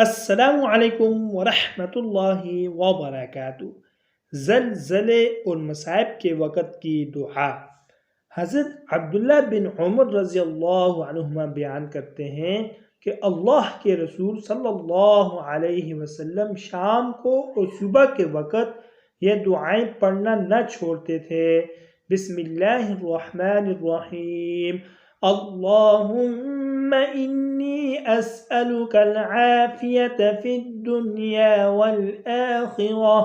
السلام علیکم ورحمۃ اللہ وبرکاتہ۔ زلزلے اور مصائب کے وقت کی دعا۔ حضرت عبداللہ بن عمر رضی اللہ عنہما بیان کرتے ہیں کہ اللہ کے رسول صلی اللہ علیہ وسلم شام کو اور صبح کے وقت یہ دعائیں پڑھنا نہ چھوڑتے تھے۔ بسم اللہ الرحمن الرحیم، اللہم انی اسألک العافیة فی الدنیا والآخرہ،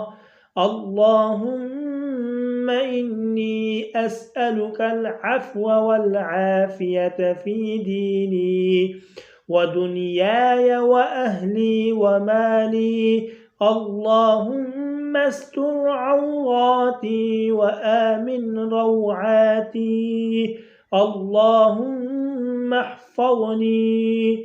اللہم انی اسألک العفو والعافیة فی دینی ودنیای واہلی ومالی، اللہم استر عوراتی وآمن روعاتی، اللہم احفظنی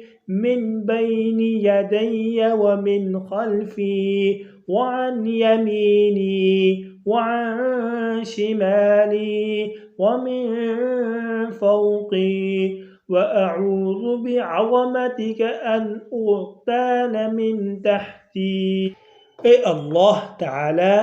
من بین یدی ومن خلفی وعن یمینی وعن شمالی ومن فوقی، وأعوذ بعظمتك أن أغتال من تحتی۔ اے اللہ تعالی،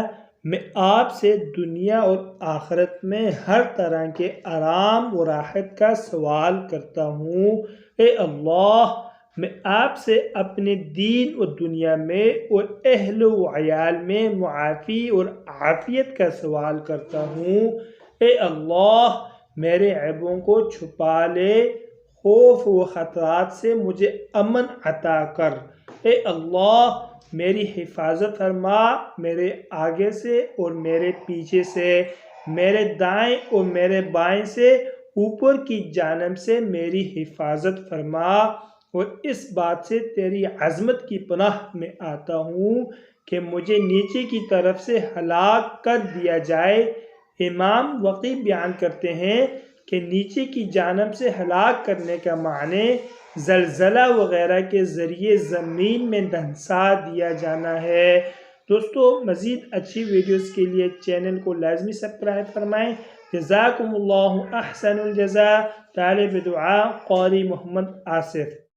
میں آپ سے دنیا اور آخرت میں ہر طرح کے آرام و راحت کا سوال کرتا ہوں۔ اے اللہ، میں آپ سے اپنے دین اور دنیا میں اور اہل و عیال میں معافی اور عافیت کا سوال کرتا ہوں۔ اے اللہ، میرے عیبوں کو چھپا لے، خوف و خطرات سے مجھے امن عطا کر۔ اے اللہ، میری حفاظت فرما، میرے آگے سے اور میرے پیچھے سے، میرے دائیں اور میرے بائیں سے، اوپر کی جانب سے میری حفاظت فرما، اور اس بات سے تیری عظمت کی پناہ میں آتا ہوں کہ مجھے نیچے کی طرف سے ہلاک کر دیا جائے۔ امام وقی بیان کرتے ہیں کہ نیچے کی جانب سے ہلاک کرنے کا معنی زلزلہ وغیرہ کے ذریعے زمین میں دھنسا دیا جانا ہے۔ دوستو، مزید اچھی ویڈیوز کے لیے چینل کو لازمی سبسکرائب فرمائیں۔ جزاکم اللہ احسن الجزاء۔ طالب دعا قاری محمد آصف۔